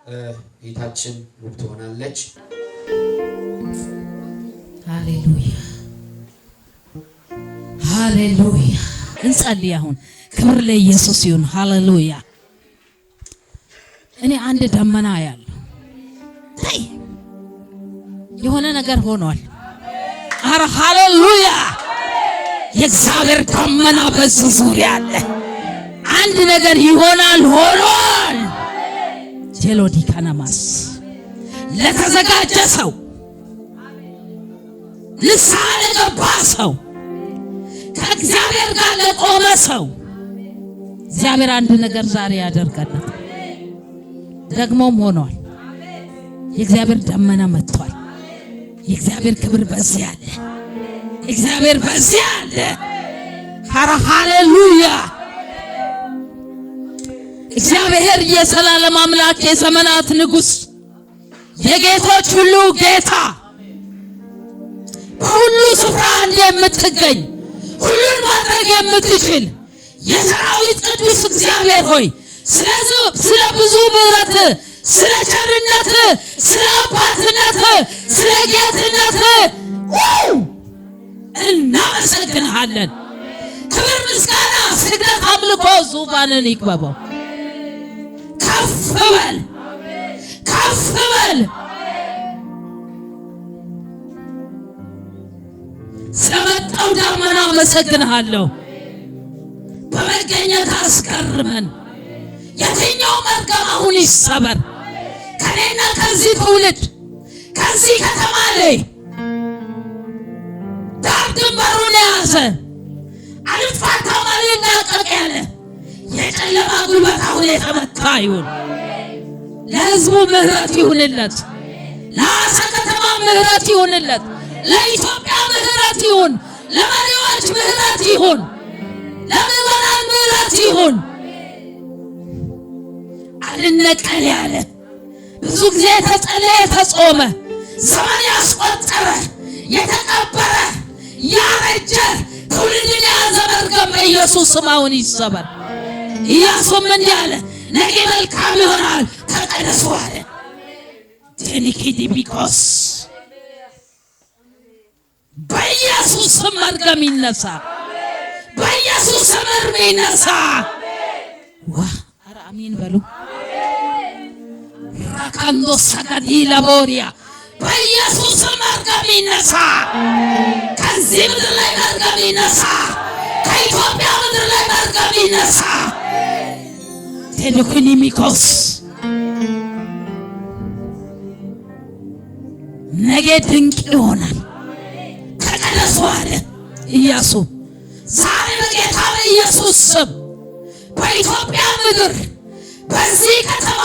እይታችን ውብ ትሆናለች። ሃሌሉያ ሃሌሉያ። እንጸልይ አሁን። ክብር ለኢየሱስ ይሁን። ሃሌሉያ። እኔ አንድ ደመና ያለው የሆነ ነገር ሆኗል። አረ ሃሌሉያ። የእግዚአብሔር ደመና በዚህ ዙሪያ አለ። አንድ ነገር ይሆናል ሆኗል። ጀሎዲ ካናማስ ለተዘጋጀ ሰው ንስሐ ለገባ ሰው ከእግዚአብሔር ጋር ለቆመ ሰው እግዚአብሔር አንድ ነገር ዛሬ ያደርጋለት። ደግሞም ሆኗል። የእግዚአብሔር ደመና መጥቷል። የእግዚአብሔር ክብር በዚህ አለ። እግዚአብሔር በዚህ አለ። ሃሌሉያ። እግዚአብሔር የዘላለም አምላክ የዘመናት ንጉሥ የጌቶች ሁሉ ጌታ በሁሉ ስፍራ የምትገኝ ሁሉን ማድረግ የምትችል የሰራዊት ቅዱስ እግዚአብሔር ሆይ ስለ ብዙ ምሕረት፣ ስለ ቸርነት፣ ስለ አባትነት፣ ስለ ጌትነት እናመሰግንሃለን። ክብር፣ ምስጋና፣ ስግደት፣ አምልኮ ዙፋንን ይክበበው። ከፍ በል ከፍ በል። ስለመጣው ደመና አመሰግንሃለሁ። በመገኘት አስገርመን። የትኛው መርገም አሁን ይሰበር ከኔና ከዚህ ትውልድ ከዚህ ከተማ ላይ ዳር ድንበሩን የያዘ አልፋታም አልላቀቅ ያለ የጨለማ ጉልበት አሁን የተመታ ይሁን። ለሕዝቡ ምሕረት ይሁንለት። ለሐዋሳ ከተማ ምሕረት ይሁንለት። ለኢትዮጵያ ምሕረት ይሁን። ለመሪዎች ምሕረት ይሁን። ለምዕመናን ምሕረት ይሁን። አልነቀል ያለ ብዙ ጊዜ የተጸለየ የተጾመ ዘመን ያስቆጠረ የተቀበረ ያረጀ ትውልድን የያዘ መርገም በኢየሱስ ስም አሁን ይሰበር። ኢያሱም እንዲህ አለ፣ ነገ መልካም ይሆናል ተቀደሱ አለ። ቴኒኪዲቢኮስ በኢየሱስ ስም መርገም ይነሳ። በኢየሱስ ስም እርም ይነሳ። ኧረ አሜን በሉ። ራካንዶ ሰጋዲ ለቦሪያ በኢየሱስ ስም መርገም ይነሳ። ከዚህ ምድር ላይ መርገም ይነሳ። ከኢትዮጵያ ምድር ላይ መርገም ይነሳ። ቴኒኪዲቢኮስ ነገ ድንቅ ይሆናል ተቀደሱ አለ ኢያሱ። ዛሬ በጌታ በኢየሱስ ስም በኢትዮጵያ ምድር በዚህ ከተማ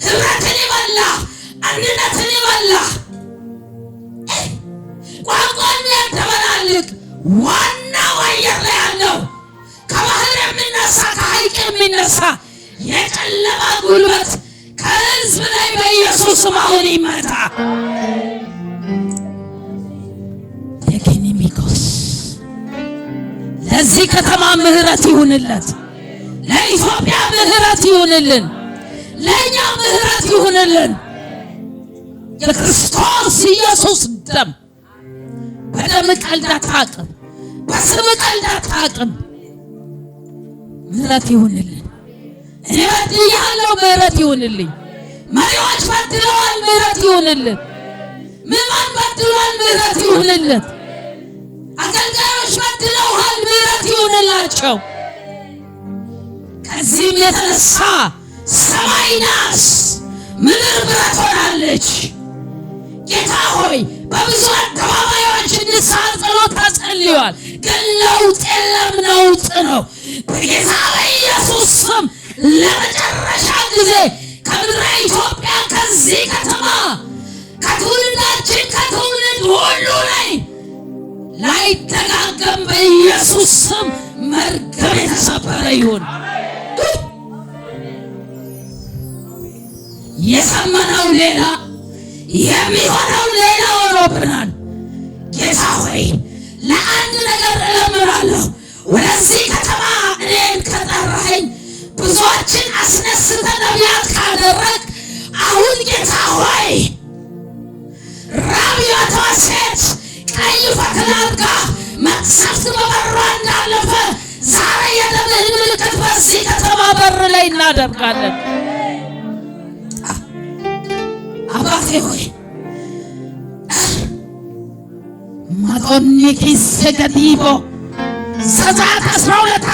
ህብረትን ይበላ፣ አንድነትን ይበላ፣ ቋንቋን ያደበላልቅ ዋናው አየር ላይ ያለው ከባህር የሚነሳ ከሐይቅ የሚነሳ የጨለማ ጉልበት ከህዝብ ላይ በኢየሱስ ስም አሁን ይመታ። ቴክኒሚኮስ ለዚህ ከተማ ምሕረት ይሁንለት። ለኢትዮጵያ ምሕረት ይሁንልን። ለእኛ ምሕረት ይሁንልን። የክርስቶስ ኢየሱስ ደም በደም ቀልድ አታውቅም፣ በስም ቀልድ አታውቅም። ምሕረት ይሁንልን። እኔ በድያለሁ፣ ምሕረት ይሁንልኝ። መሪዎች በድለዋል፣ ምሕረት ይሁንልን። ምዕመናን በድለዋል፣ ምሕረት ይሁንልን። አገልጋዮች በድለዋል፣ ምሕረት ይሁንላቸው። ከዚህም የተነሳ ሰማይ ናስ ምድር ብረት ሆናለች። ጌታ ሆይ በብዙ አደባባዮች ንስሐ ጸሎት ተጸልዮአል፣ ግን ለውጥ የለም። ነውጥ ነው። በጌታ በኢየሱስ ስም ለመጨረሻ ጊዜ ከምድረ ኢትዮጵያ ከዚህ ከተማ ከትውልዳችን ከትውልድ ሁሉ ላይ ላይደጋገም በኢየሱስ ስም መርገም የተሰበረ ይሁን። የሰማነው ሌላ የሚሆነው ሌላ ሆኖብናል። ጌታ ሆይ ለአንድ ነገር እለምናለሁ። ወደዚህ ከተማ እኔን ከጠራኸኝ ብዙዎችን አስነስተህ ነቢያት ካደረግ እናደርጋለን። አባቴ ሆይ ማቶኒኪ ሰገዲቦ ዘጸአት 12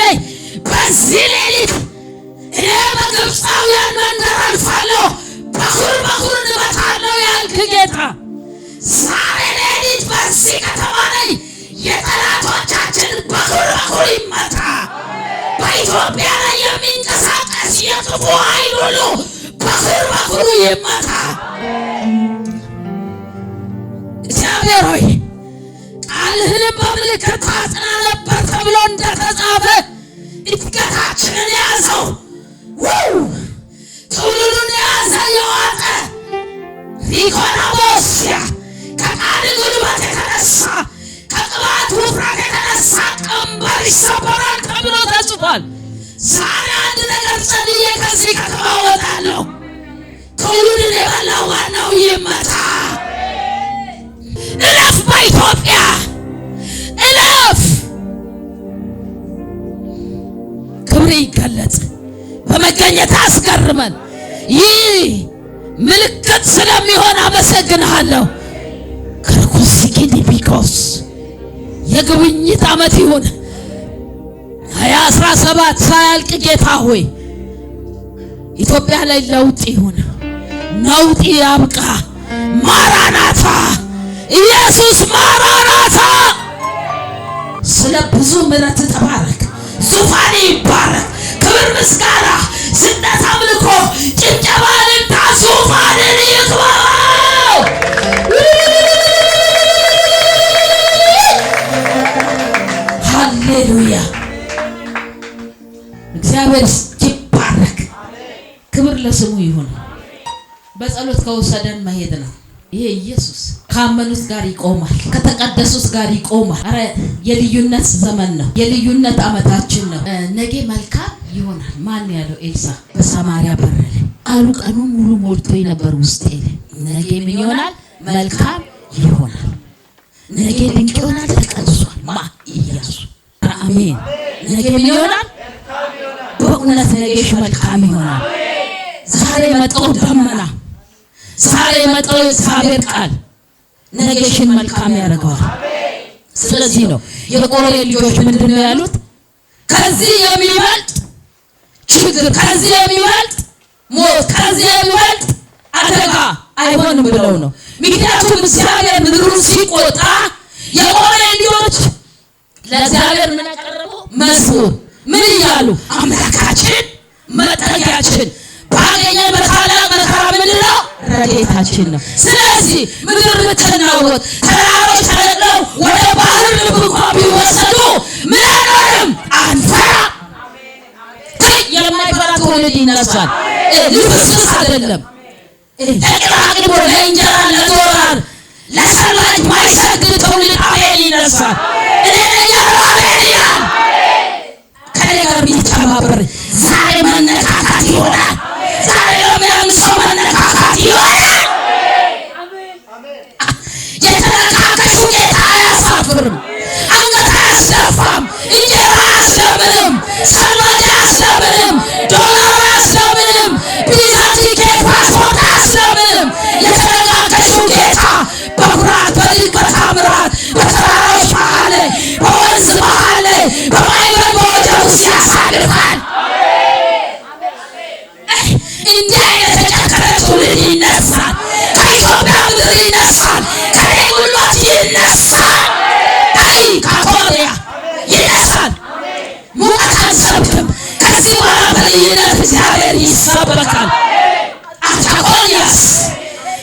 ላይ በዚህ ሌሊት እኔ በግብፃውያን መንደር አልፋለሁ በኩር እንመታለሁ ያልክ ጌታ ዛሬ ሌሊት በዚህ ከተማ ላይ የጠላቶቻችን በኩር ይመታ። በኢትዮጵያ ላይ የሚንቀሳቀስ የክፉ ኃይል ሁሉ በኩሩ ይመታ። እግዚአብሔር ሆይ ቃልህንም በምልክት ታጽና ነበር ተብሎ እንደተጻፈ እድገታችንን ያዘው፣ ትውልዱን ያዘ የዋጠ ሪኮናቦስያ ከቃል ጉልበት የተነሳ ከቅባት ውፍረት የተነሳ ቀንበር ይሰበራል ተብሎ ተጽፏል። ዛሬ አንድ ነገር ጸልዬ ከዚህ ከተማ እወጣለሁ። ትውልድን የበላው ዋናው ይመታ። እለፍ በኢትዮጵያ እለፍ። ክብር ይገለጽ። በመገኘት አስገርመን። ይህ ምልክት ስለሚሆን አመሰግንሃለሁ። ከርኩስኪኒ ቢኮስ የጉብኝት ዓመት ይሁን 2017 ሳያልቅ ጌታ ሆይ ኢትዮጵያ ላይ ለውጥ ይሁን፣ ነውጥ ያብቃ። ማራናታ ኢየሱስ ማራናታ። ስለ ብዙ ምሕረት ተባረክ። ዙፋን ይባረክ። ክብር፣ ምስጋና፣ ስግደት፣ አምልኮ፣ ጭብጨባ፣ እልልታ ዙፋንን ይግባው። ሃሌሉያ። እግዚአብሔር ይባረክ። ክብር ለስሙ ይሁን። በጸሎት ከወሰደን መሄድ ነው። ይሄ ኢየሱስ ካመኑት ጋር ይቆማል፣ ከተቀደሱት ጋር ይቆማል። አረ የልዩነት ዘመን ነው፣ የልዩነት ዓመታችን ነው። ነገ መልካም ይሆናል። ማን ያለው? ኤልሳ በሰማርያ በር ላይ አሉ። ቀኑን ሙሉ ሞልቶኝ ነበር ውስጤ። ነገ ምን ይሆናል? መልካም ይሆናል። ነገ ድንቅ ይሆናል። ተቀድሷል። ማ ኢየሱስ። አሜን። ነገ ምን ይሆናል? በእውነት ነገሽ መልካም ይሆናል። ዛሬ መጣው ደመና፣ ዛሬ መጣው እግዚአብሔር ቃል ነገሽን መልካም ያደርገዋል። ስለዚህ ነው የቆሬ ልጆች ምንድነው ያሉት? ከዚህ የሚበልጥ ችግር፣ ከዚህ የሚበልጥ ሞት፣ ከዚህ የሚበልጥ አደጋ አይሆንም ብለው ነው። ምክንያቱም እግዚአብሔር ምድሩን ሲቆጣ የቆሬ ልጆች ለእግዚአብሔር ምን አቀረቡ? መዝሙር። ምን እያሉ? አምላካችን መጠጊያችን፣ ባገኘን በታላቅ መከራ ምንድነው? ረድኤታችን ነው። ስለዚህ ምድር ብትናወጥ፣ ተራሮች ተነቅለው ወደ ባህር ልብ እንኳን ቢወሰዱ ምን አይኖርም፣ አንፈራም። የማይፈራ ትውልድ ይነሳል። ልፍስፍስ አይደለም። ለቅራቅቦ፣ ለእንጀራ፣ ለዶላር፣ ለሰላጅ ማይሰግድ ትውልድ አቤል ይነሳል። እኔ ነኝ ያለው አቤል ይላል። ከኔ ጋር ቢተባበር ዛሬ መነካካት ይሆናል። ዛሬ ለሚያምን ሰው መነካካት ይሆናል። የተነካከሱ ጌታ አያሳፍርም፣ አንገት አያስደፋም፣ እንጀራ አያስለምንም፣ ሰላጅ አያስለምንም፣ ዶላር አያስለምንም፣ ቪዛ ቲኬት ፓስፖርት አያስለምንም። የተነካከሱ ጌታ በኩራት በድንቅ በታምራት በተራሮች መሃል ላይ በወንዝ መሃል ላይ በማዕበል በወጀብ ውስጥ ያሳልፋል። እንዲህ አይነት የጨከነ ትውልድ ይነሳል። ከኢትዮጵያ ምድር ይነሳል። ከኔ ጉልበት ይነሳል። አይ ከኮሪያ ይነሳል። ሙቀት አንሰብክም። ከዚህ በኋላ በልዩነት እግዚአብሔር ይሰበካል። አታኮሪያስ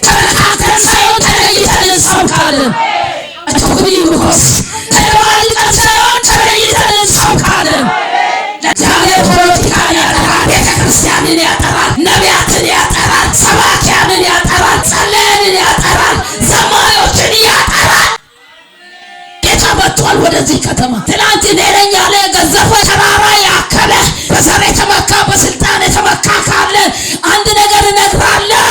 ተነካክተን ሳይሆን ተለይተን እንሰብካለን። አታኮሪያስ ተደባልቀን ሳይሆን ተለይተን እንሰብካለን። ለእግዚአብሔር ፖለቲካን ያጠራል፣ ቤተክርስቲያንን ያጠራል፣ ነቢያትን ያጠራል፣ ሰባኪያንን ያጠራል፣ ጸለያንን ያጠራል፣ ዘማሪዎችን ያጠራል። ጌታ መጥቷል ወደዚህ ከተማ። ትናንት እኔ ነኝ ያለ ገዘፈ ተራራ ያከለ በዘር የተመካ በስልጣን የተመካ ካለ አንድ ነገር እነግራለሁ።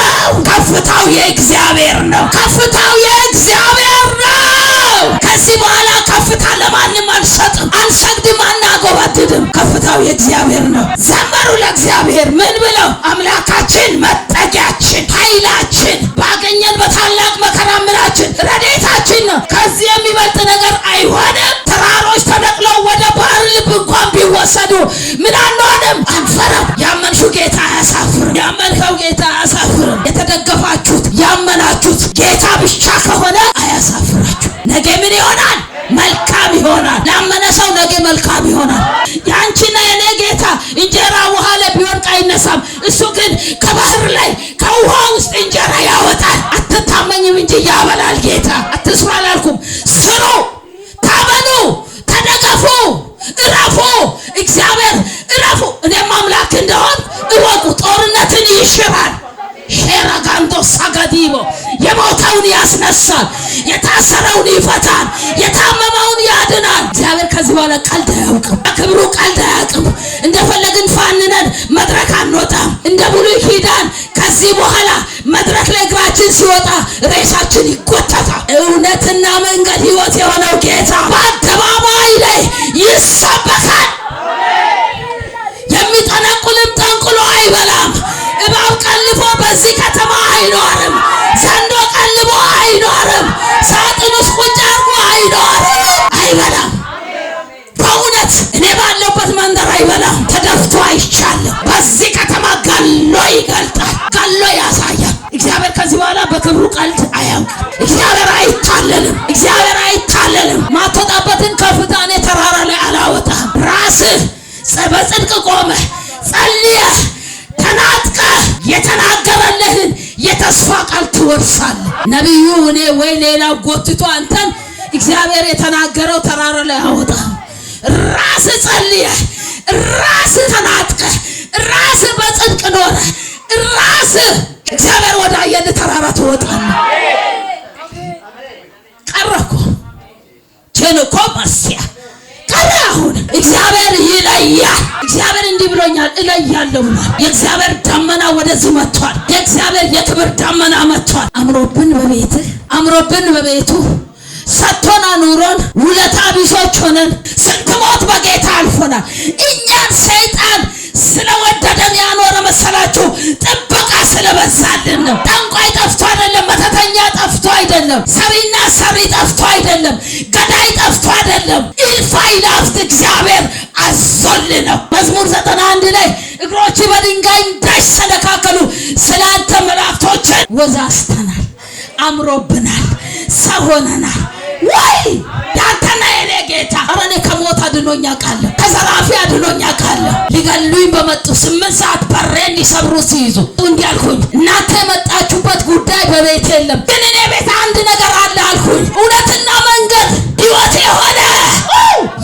ከፍታው የእግዚአብሔር ነው። ከፍታው የእግዚአብሔር ነው። ከዚህ በኋላ ከፍታ ለማንም አንሰጥም፣ አንሰግድም፣ አናጎበድድም። ከፍታው የእግዚአብሔር ነው። ዘመሩ ለእግዚአብሔር ምን ብለው? አምላካችን መጠጊያችን፣ ኃይላችን፣ ባገኘን በታላቅ መከራ ምናችን፣ ረድኤታችን ነው። ከዚህ የሚበልጥ ነገር አይሆንም። ተራሮች ተነቅለው ወደ ባህር ልብ እንኳን ቢወሰዱ ምን አንሆንም፣ አንፈራም። ያመንሽው ጌታ አያሳፍርም። ያመንከው ጌታ አያሳፍርም። የተደገፋችሁት ያመናችሁት ጌታ ብቻ ከሆነ አያሳፍራችሁ። ነገ ምን ይሆናል? መልካም ይሆናል። ላመነ ሰው ነገ መልካም ይሆናል። ያንቺና የኔ ጌታ እንጀራ ውሃ ላይ ቢወድቅ አይነሳም። እሱ ግን ከባህር ላይ ከውሃ ውስጥ እንጀራ ያወጣል። አትታመኝም እንጂ ያበላል ጌታ። አትስሩ አላልኩም፣ ስሩ፣ ታመኑ፣ ተደገፉ፣ እረፉ። እግዚአብሔር እረፉ። እኔም አምላክ እንደሆን እወቁ። ጦርነትን ይሽራል። ሼራጋንዶ ሳጋዲቦ የሞተውን ያስነሳል፣ የታሰረውን ይፈታል፣ የታመመውን ያድናል። እግዚአብሔር ከዚህ በኋላ ቀልድ አያውቅም። በክብሩ ቀልድ አያውቅም። እንደፈለግን ፋንነን መድረክ አንወጣም። እንደ ብሉይ ኪዳን ከዚህ በኋላ መድረክ ላይ እግራችን ሲወጣ ሬሳችን ይጎተታል። እውነትና መንገድ ሕይወት የሆነው ጌታ በአደባባይ ላይ ይሰበካል። የሚጠነቁልም ጠንቁሎ አይበላም። እባብ ቀልፎ በዚህ ከተማ አይኖርም። ዘንዶ ቀልቦ አይኖርም። ሳጥን ውስጥ ቁጭ አድርጎ አይኖርም። አይበላም። በእውነት እኔ ባለሁበት መንደር አይበላም። ተደፍቶ አይቻለሁ። በዚህ ከተማ ገሎ ይገልጣል፣ ገሎ ያሳያል። እግዚአብሔር ከዚህ በኋላ በክብሩ ቀልድ አያውቅም። እግዚአብሔር አይታለልም። እግዚአብሔር አይታለልም። ማትወጣበትን ከፍታ እኔ ተራራ ላይ አላወጣም። ራስህ በጽድቅ ቆመህ ጸልየህ ተናጥቀህ የተናገረልህን የተስፋ ቃል ትወርሳለህ። ነቢዩ እኔ ወይ ሌላ ጎትቶ አንተን እግዚአብሔር የተናገረው ተራራ ላይ አወጣም። ራስህ ጸልየህ፣ ራስህ ተናጥቀህ፣ ራስህ በጽድቅ ኖረህ፣ ራስህ እግዚአብሔር ወዳየን ተራራ ትወጣለህ። ቀረኮ ቸንኮ ማስያ አሁን እግዚአብሔር ይለያል። እግዚአብሔር እንዲህ ብሎኛል፣ እለያለሁ ብሏል። የእግዚአብሔር ደመና ወደዚህ መጥቷል። የእግዚአብሔር የክብር ደመና መጥቷል። አምሮብን በቤትህ፣ አምሮብን በቤቱ ሰጥቶን አኑሮን ውለታ ቢሶች ሆነን ስንት ሞት በጌታ አልፎናል። እኛን ሰይጣን ስለወደደን ያኖረ መሰላችሁ? ጥበቃ ስለበዛልን ነው። ጠንቋይ ጠፍቶ አይደለም፣ መተተኛ ጠፍቶ አይደለም፣ ሰሪና ሰሪ ጠፍቶ አይደለም፣ ገዳይ ጠፍቶ አይደለም። እልፍ አእላፋት እግዚአብሔር አዞልን ነው። መዝሙር 91 ላይ እግሮች በድንጋይ እንዳይሰነካከሉ ስላንተ መላእክቶችን ወዛዝተናል፣ አምሮብናል፣ ሰው ሆነናል። ወይ ያንተና የኔ ጌታ እኔ ከሞት አድኖኛ ቃለሁ፣ ከዘራፊ አድኖኛ ቃለሁ። ሊገሉኝ በመጡ 8 ሰዓት በሬን ሊሰብሩ ሲይዙ እንዲህ አልኩኝ፣ እናንተ የመጣችሁበት ጉዳይ በቤት የለም፣ ግን እኔ ቤት አንድ ነገር አለ አልኩኝ። እውነትና መንገድ ሕይወት የሆነ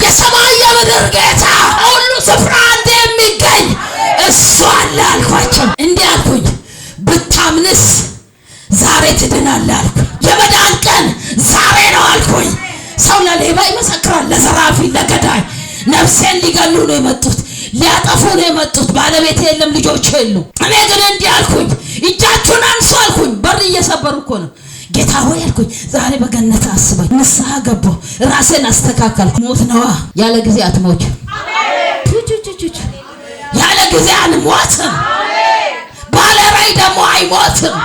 የሰማይ የምድር ጌታ ሁሉ ስፍራ አንተ የሚገኝ እሱ አለ አልኳቸው። እንዲህ አልኩኝ፣ ብታምንስ ዛሬ ትድናለህ አልኩኝ። የመዳን ቀን ዛሬ ነው አልኩኝ። ሰው ለሌባ ይመሰክራል፣ ለዘራፊ፣ ለገዳይ። ነፍሴን ሊገሉ ነው የመጡት፣ ሊያጠፉ ነው የመጡት። ባለቤት የለም፣ ልጆች የሉ። እኔ ግን እንዲህ አልኩኝ፣ እጃችሁን አንሱ አልኩኝ። በር እየሰበሩ እኮ ነው። ጌታ ሆይ አልኩኝ፣ ዛሬ በገነት አስበኝ። ንስሐ ገባሁ፣ ራሴን አስተካከልኩ። ሞት ነዋ፣ ያለ ጊዜ አትሞችም። ያለ ጊዜ አንሞትም። ባለ ራዕይ ደግሞ አይሞትም።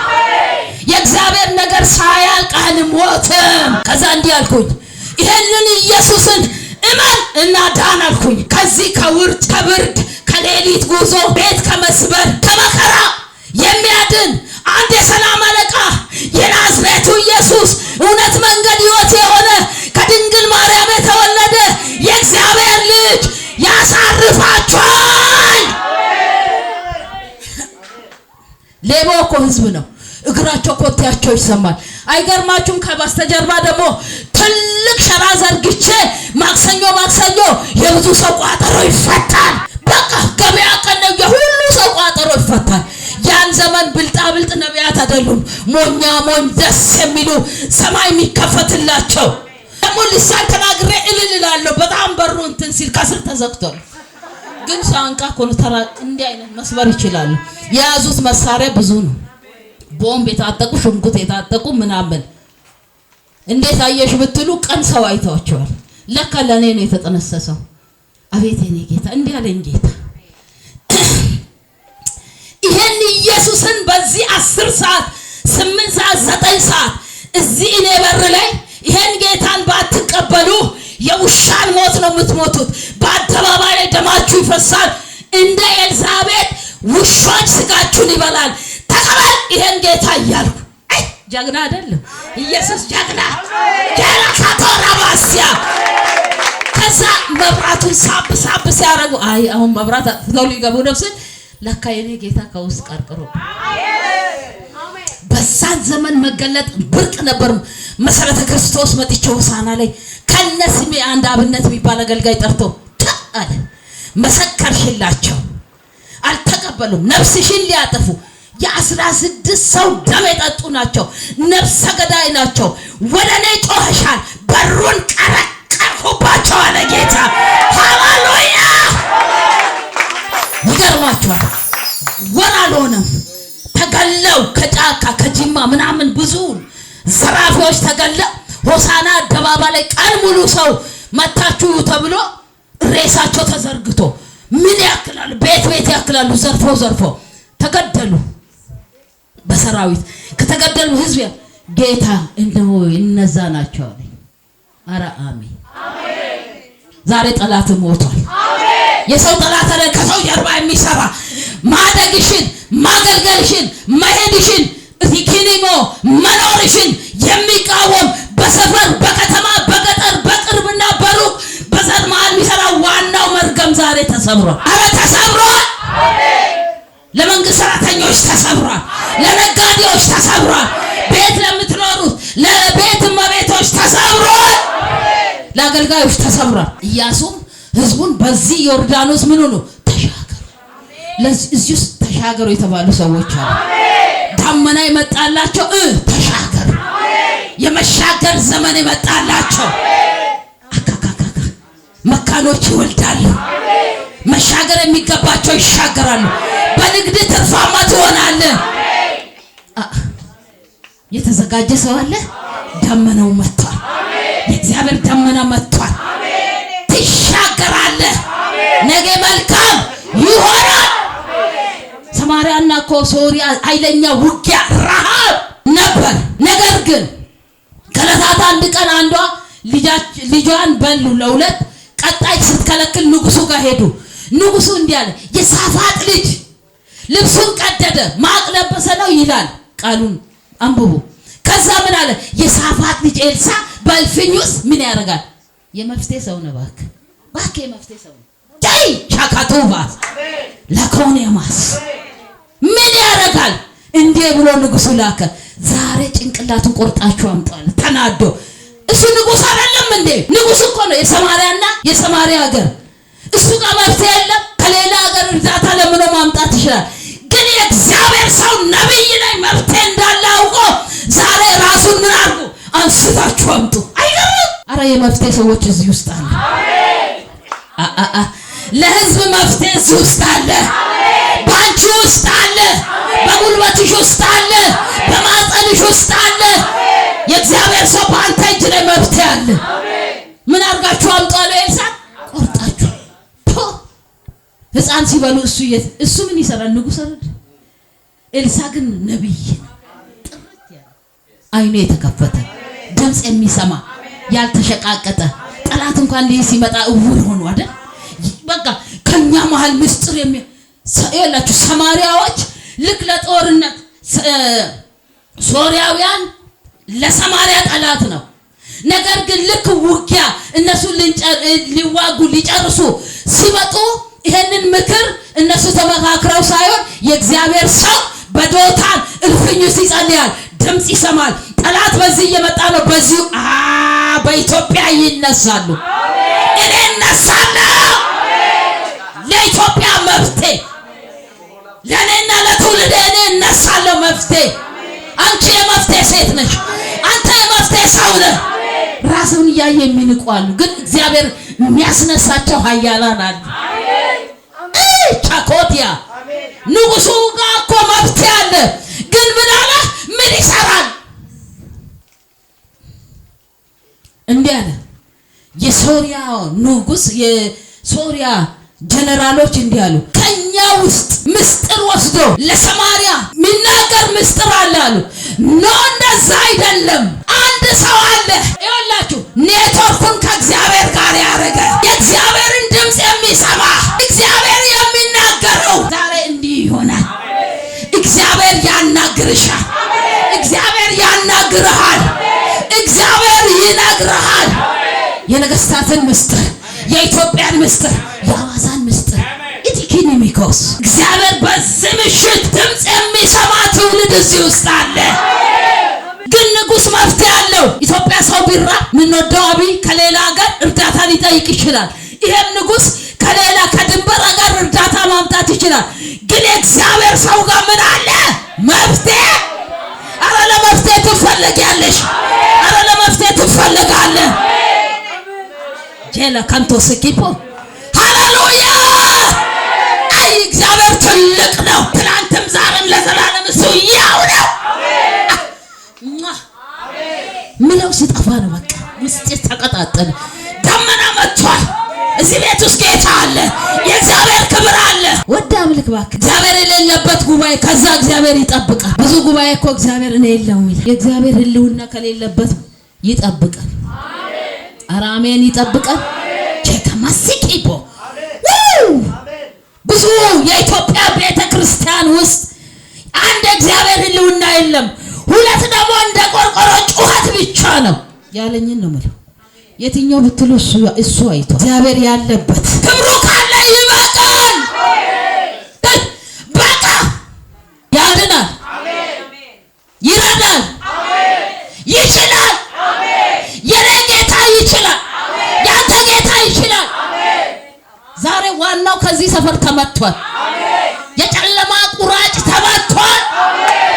የእግዚአብሔር ነገር ሳያልቅ አንሞትም። ከዛ እንዲህ አልኩኝ፣ ይሄንን ኢየሱስን እመን እና ዳን አልኩኝ። ከዚህ ከውርድ ከብርድ ከሌሊት ጉዞ ቤት ከመስበር ከመከራ የሚያድን አንድ የሰላም አለቃ የናዝሬቱ ኢየሱስ እውነት መንገድ ሕይወት የሆነ ከድንግል ማርያም የተወለደ የእግዚአብሔር ልጅ ያሳርፋችኋል። ሌባው እኮ ህዝብ ነው። እግራቸው ኮቴያቸው ይሰማል። አይገርማችሁም? ከበስተጀርባ ደግሞ ትልቅ ሸራ ዘርግቼ ማክሰኞ የብዙ ሰው ቋጠሮ ይፈታል። በቃ ገበያ ቀን ነው፣ የሁሉ ሰው ቋጠሮ ይፈታል። ያን ዘመን ብልጣብልጥ ነቢያት አይደሉም፣ ሞኛ ሞኝ ደስ የሚሉ ሰማይ የሚከፈትላቸው። ደግሞ ልሳን ተናግሬ እልል እላለሁ። በጣም በሩ እንትን ሲል ከስር ተዘግቷል። ግን ሳንቃ ኮንተራ እንዲህ አይነት መስበር ይችላሉ። የያዙት መሳሪያ ብዙ ነው። ቦምብ የታጠቁ፣ ሽንኩርት የታጠቁ ምናምን። እንዴት አየሽ ብትሉ ቀን ሰው አይተዋቸዋል። ለካ ለኔ ነው የተጠነሰሰው። አቤት የኔ ጌታ እንዲህ አለኝ ጌታ ይሄን ኢየሱስን በዚህ 10 ሰዓት 8 ሰዓት 9 ሰዓት እዚህ እኔ በር ላይ ይሄን ጌታን ባትቀበሉ የውሻን ሞት ነው የምትሞቱት። በአደባባይ ላይ ደማችሁ ይፈሳል። እንደ ኤልሳቤጥ ውሾች ስጋችሁን ይበላል። ተቀበል ይሄን ጌታ እያልኩ ጀግና አይደለም ኢየሱስ ጀግና ጀራካቶራባሲያ ከዛ መብራቱን ሳብ ሲያረጉ አይ አሁን መብራት አጥፍተው ሊገቡ ነው ስል ለካ የኔ ጌታ ከውስጥ ቀርቅሮ በዛን ዘመን መገለጥ ብርቅ ነበር። መሰረተ ክርስቶስ መጥቼ ሆሳዕና ላይ ከነስሜ አንድ አብነት የሚባል አገልጋይ ጠርቶ አለ መሰከርሽላቸው አልተቀበሉም። ነፍስሽን ሊያጠፉ የ16 ሰው ደም የጠጡ ናቸው። ነፍሰ ገዳይ ናቸው። ወደኔ ጮኸሻል በሩን ቀረቀርኩባቸው አለ ጌታ። ሃሌሉያ ይገርማችኋል። ወር አልሆነም ተገለው ከጫካ ከጅማ ምናምን ብዙ ዘራፊዎች ተገለው ሆሳዕና አደባባይ ላይ ቀን ሙሉ ሰው መታችሁ ተብሎ ሬሳቸው ተዘርግቶ ምን ያክላሉ ቤት ያክላሉ ዘርፎ ተገደሉ። በሰራዊት ከተገደሉ ህዝብ ጌታ እንደው እነዛ ናቸው አለ። አረ አሜን። ዛሬ ጠላት ሞቷል። የሰው ጠላት አለ ከሰው ጀርባ የሚሰራ ማደግሽን ማገልገልሽን መሄድሽን እቲኪኒሞ መኖርሽን የሚቃወም በሰፈር በከተማ በገጠር በቅርብና በሩቅ በዘር መሃል የሚሰራ ዋናው መርገም ዛሬ ተሰብሯል። አረ ተሰብሯል። ለመንግስት ሰራተኞች ተሰብሯል። ለነጋዴዎች ተሰብሯል። ቤት ለምትኖሩት ለቤት እመቤቶች ተሰብሯል። ለአገልጋዮች ተሰብሯል። ኢያሱም ህዝቡን በዚህ ዮርዳኖስ ምን ሆኖ ተሻገሩ። ለዚህ ውስጥ ተሻገሩ የተባሉ ሰዎች አሉ። ዳመና ይመጣላቸው ተሻገሩ። የመሻገር ዘመን ይመጣላቸው። አካካካ መካኖች ይወልዳሉ። መሻገር የሚገባቸው ይሻገራሉ። በንግድ ትርፋማ ትሆናለህ። የተዘጋጀ ሰው አለ። ደመናው መጥቷል። የእግዚአብሔር ደመና መጥቷል። ትሻገራለህ። ነገ መልካም ይሆናል። ሰማርያና ሶሪያ ኃይለኛ ውጊያ ረሃብ ነበር። ነገር ግን ከዕለታት አንድ ቀን አንዷ ልጇን በሉ ለሁለት ቀጣይ ስትከለክል ንጉሱ ጋር ሄዱ። ንጉሱ እንዲህ አለ የሳፋጥ ልጅ ልብሱን ቀደደ ማቅ ለበሰ ነው ይላል ቃሉን አንብቡ። ከዛ ምን አለ የሳፋጥ ልጅ ኤልሳ በእልፍኝ ውስጥ ምን ያደርጋል? የመፍትሄ ሰው ነው። እባክህ የመፍትሄ ሰው ነው። ዳይ ሻካቶባስ ለኮኔማስ ምን ያደርጋል? እንዲህ ብሎ ንጉሱ ላከ። ዛሬ ጭንቅላቱን ቆርጣችሁ አምጣለ። ተናዶ እሱ ንጉስ አይደለም እንዴ? ንጉስ እኮ ነው። የሰማሪያ ሀገር እሱ ጋር መፍትሄ የለም። ከሌላ ሀገር እርዳታ ለምኖ ማምጣት ይችላል። ግን የእግዚአብሔር ሰው ነብይ ላይ መፍትሄ እንዳለ አውቆ ዛሬ ራሱን ምን አድርጉ አንስታችሁ አምጡ። አይገርም? አረ የመፍትሄ ሰዎች እዚህ ውስጥ አለ። ለህዝብ መፍትሄ እዚህ ውስጥ አለ። ባንቺ ውስጥ አለ። በጉልበትሽ ውስጥ አለ። በማጸንሽ ውስጥ አለ። የእግዚአብሔር ሰው በአንተ እጅ ላይ መፍትሄ አለ። ምን አድርጋችሁ አምጡ አለ ኤልሳ። ቆርጣችሁ ህፃን ሲበሉ እሱ ምን ይሰራል? ንጉስ አይደል? ኤልሳ ግን ነብይ ነው። ጥርት ያለ አይኑ የተከፈተ ድምጽ የሚሰማ ያልተሸቃቀጠ ጠላት እንኳን ሲመጣ እውር ሆኖ አይደል? በቃ ከኛ መሃል ምስጢር ያላችሁ ሰማሪያዎች ልክ ለጦርነት ሶሪያውያን ለሰማሪያ ጠላት ነው። ነገር ግን ልክ ውጊያ እነሱ ሊዋጉ ሊጨርሱ ሲመጡ ይሄንን ምክር እነሱ ተመካክረው ሳይሆን የእግዚአብሔር ሰው በዶታን እልፍኙ ሲጸልያል ድምጽ ይሰማል። ጠላት በዚህ እየመጣ ነው። በዚሁ በኢትዮጵያ ይነሳሉ። እኔ እነሳለሁ። ለኢትዮጵያ መፍትሄ ለእኔና ለትውልድ እኔ እነሳለሁ። መፍትሄ አንቺ የመፍትሄ ሴት ነሽ። አንተ የመፍትሄ ሰው ነህ። ራስን እያየ የሚንቋሉ ግን እግዚአብሔር የሚያስነሳቸው ኃያላን አሉ። ቻኮቲያ ንጉሱ ጋር እኮ መፍትሄ አለ። ግን ምን አለ? ምን ይሰራል? እንዲህ አለ የሶሪያ ንጉስ ሶሪያ ጀነራሎች እንዲህ አሉ፣ ከኛ ውስጥ ምስጢር ወስዶ ለሰማርያ ሚናገር ምስጢር አለ አሉ። ኖ እንደዛ አይደለም። አንድ ሰው አለ ይኸውላችሁ፣ ኔትወርኩን ከእግዚአብሔር ጋር ያደረገ የእግዚአብሔርን ድምፅ የሚሰማ እግዚአብሔር የሚናገረው ዛሬ እንዲህ ይሆናል። እግዚአብሔር ያናግርሻል። እግዚአብሔር ያናግርሃል። እግዚአብሔር ይነግርሃል። የነገስታትን ምስጢር፣ የኢትዮጵያን ምስጢር፣ የአዋዛን ምስጢር ኢቲኪኒሚኮስ እግዚአብሔር በዚህ ምሽት ድምፅ የሚሰማ ትውልድ እዚህ ውስጥ አለ። ግን ንጉሥ መፍትሄ አለው። ኢትዮጵያ ሰው ቢራ ምንወደው አብይ ከሌላ ሀገር እርዳታ ሊጠይቅ ይችላል። ይሄም ንጉሥ ከሌላ ከድንበር ሀገር እርዳታ ማምጣት ይችላል። ግን የእግዚአብሔር ሰው ጋር ምን አለ? መፍትሄ። አረ ለመፍትሄ ትፈልጊያለሽ። አረ ለመፍትሄ ትፈልጋለህ። ጀላ ካንቶ ስኪፖ ሃሌሉያ። አይ እግዚአብሔር ትልቅ ነው። ትናንትም ዛሬም ለዘላለም እሱ ያው ነው። ምለው ሲጠፋ ነው በቃ ውስጤ ተቀጣጠለ። ደመና መጥቷል። እዚህ ቤት ውስጥ ጌታ አለ። የእግዚአብሔር ክብር አለ። ወደ አምልክ እባክህ። እግዚአብሔር የሌለበት ጉባኤ ከዛ እግዚአብሔር ይጠብቃል። ብዙ ጉባኤ እኮ እግዚአብሔር እኔ የለውም ይላል። የእግዚአብሔር ህልውና ከሌለበት ይጠብቃል። ኧረ አሜን። ይጠብቃል። ቸከማሲቂፖ ብዙ የኢትዮጵያ ቤተክርስቲያን ውስጥ አንድ እግዚአብሔር ህልውና የለም። ሁለት ደግሞ እንደ ቆርቆሮ ጩኸት ብቻ ነው። ያለኝን ነው የምለው። የትኛው ብትሉ እሱ አይቶ እግዚአብሔር ያለበት ክብሩ ካለ ይበቃል። በቃ ያድናል፣ ይረዳል፣ ይችላል። የኔ ጌታ ይችላል። ያንተ ጌታ ይችላል። ዛሬ ዋናው ከዚህ ሰፈር ተመቷል። የጨለማ ቁራጭ ተመቷል።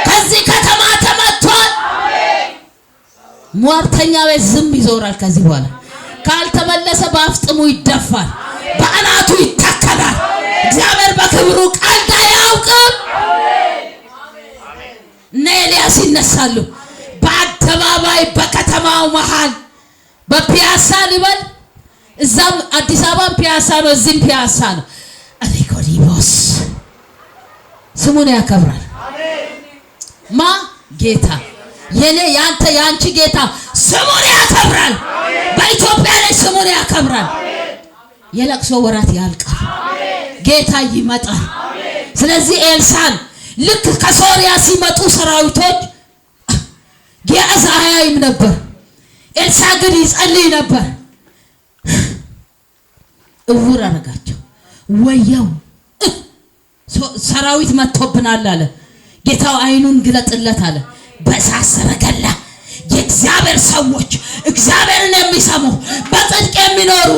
ከዚህ ከተማ ተመቷል። ሟርተኛ ቤት ዝም ይዞራል። ከዚህ በኋላ ካልተመለሰ በአፍጥሙ ይደፋል፣ በአናቱ ይተከላል። እግዚአብሔር በክብሩ ቀልድ አያውቅም። እነ ኤልያስ ይነሳሉ። በአደባባይ በከተማው መሃል በፒያሳ ሊበል እዛም አዲስ አበባ ፒያሳ ነው፣ እዚህም ፒያሳ ነው። አሪኮዲቦስ ስሙን ያከብራል። ማ ጌታ የኔ ያንተ ያንቺ ጌታ ስሙን ያከብራል። በኢትዮጵያ ላይ ስሙን ያከብራል። የለቅሶ ወራት ያልቃል። ጌታ ይመጣል። ስለዚህ ኤልሳን ልክ ከሶሪያ ሲመጡ ሰራዊቶች ጌአዝ አያይም ነበር። ኤልሳ ግን ይጸልይ ነበር። እውር አረጋቸው። ወየው ሰራዊት መጥቶብናል አለ። ጌታው አይኑን ግለጥለት አለ። በእሳት ሰረገላ የእግዚአብሔር ሰዎች እግዚአብሔርን የሚሰሙ በጽድቅ የሚኖሩ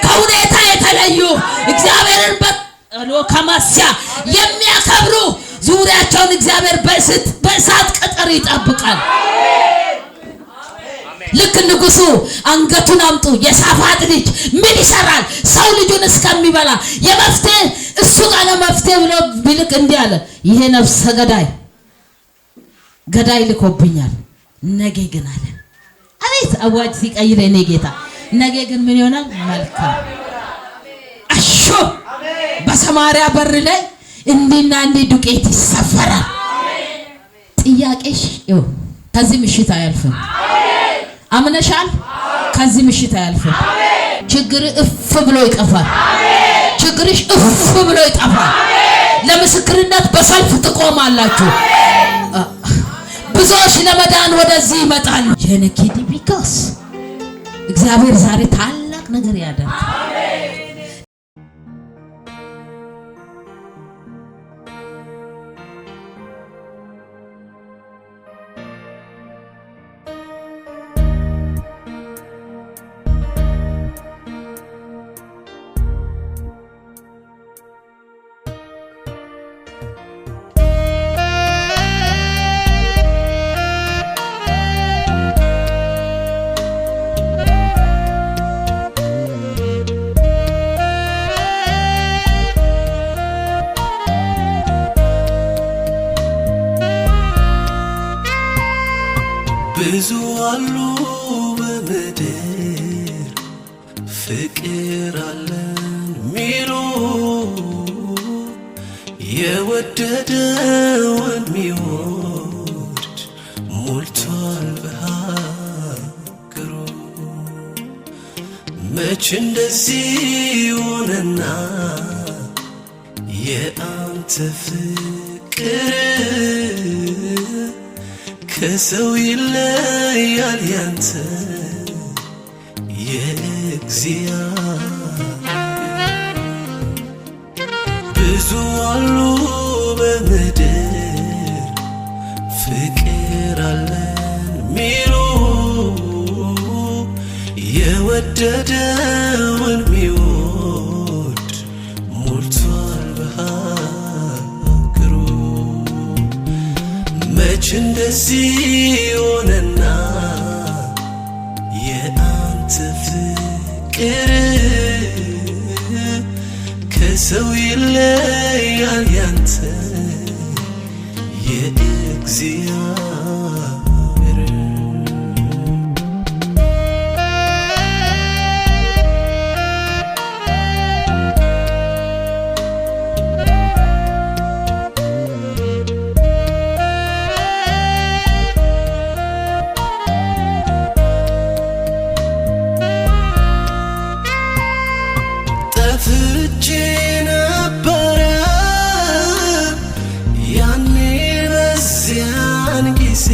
ከሁኔታ የተለዩ እግዚአብሔርን ከማስያ የሚያከብሩ ዙሪያቸውን እግዚአብሔር በእሳት ቅጥር ይጠብቃል። ልክ ንጉሱ አንገቱን አምጡ የሳፋጥ ልጅ ምን ይሰራል ሰው ልጁን እስከሚበላ የመፍትሄ እሱ ጋር ነው መፍትሄ ብሎ ቢልክ እንዲህ አለ፣ ይሄ ነፍሰ ገዳይ ልኮብኛል። ነገ ግን አለ አቤት አዋጅ ሲቀይር እኔ ጌታ ነገ ግን ምን ይሆናል? መልካም አሾ በሰማርያ በር ላይ እንዲና እንዲ ዱቄት ይሰፈራል። ጥያቄሽ ይው ከዚህ ምሽት አያልፍም። አምነሻል? ከዚህ ምሽት አያልፍም። ችግር እፍ ብሎ ይጠፋል። ችግርሽ እፍ ብሎ ይጠፋል። ለምስክርነት በሰልፍ ትቆማላችሁ። ብዙዎች ለመዳን ወደዚህ ይመጣሉ። ጀነኪዲ ቢካስ እግዚአብሔር ዛሬ ታላቅ ነገር ያደርጋል። ብዙ አሉ በምድር ፍቅር አለን ሚሉ የወደደውን ሚወድ ሞልቷል በሀገሩ። መች እንደዚህ ሆነና የአንተ ፍቅር ከሰው ይለያል ያንተ የእግዚአብሔር። ብዙ አሉ በምድር ፍቅር አለን ሚሉ የወደደውን ሚወድ ሞልቷል በሀገሩ። መች እንደዚህ ሆነና የአንተ ፍቅር ከሰው ይለያል ያንተ የእግዚአብሔር። ጠፍቼ ነበረ ያኔ በዚያን ጊዜ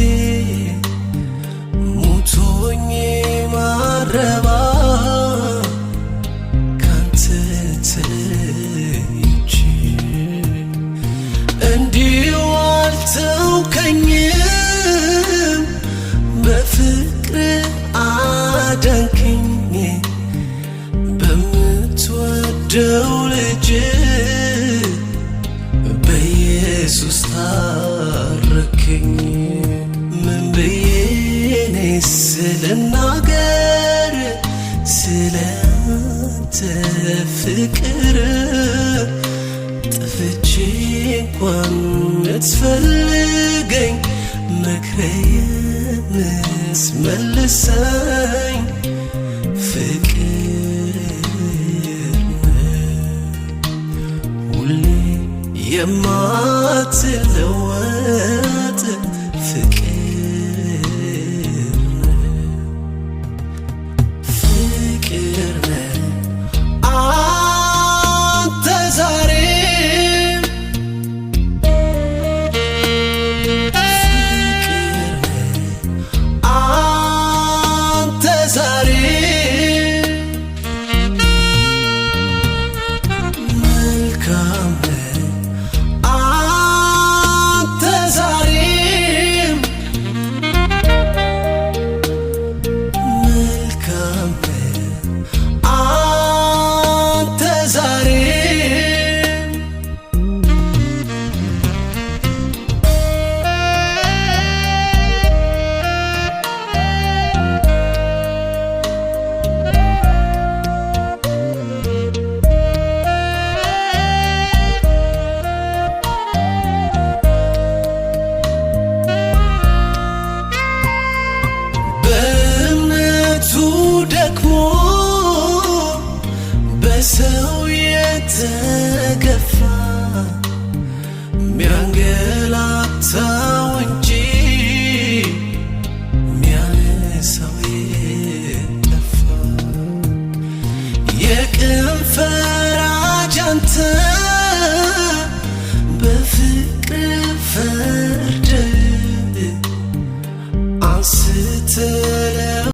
ሙቶኝ ማረባ ካንተ ተለይቼ እንዲሁ አልተውከኝም በፍቅር አዳንከኝ በምትወደው ልጅ በኢየሱስ ታረከኝ። ምን ብዬ እኔስ ልናገር ስላንተ ፍቅር? ጠፍቼ እንኳን ብትፈልገኝ መክረህ የምትመልሰኝ ፍቅር ሁሌ የማትለወጥ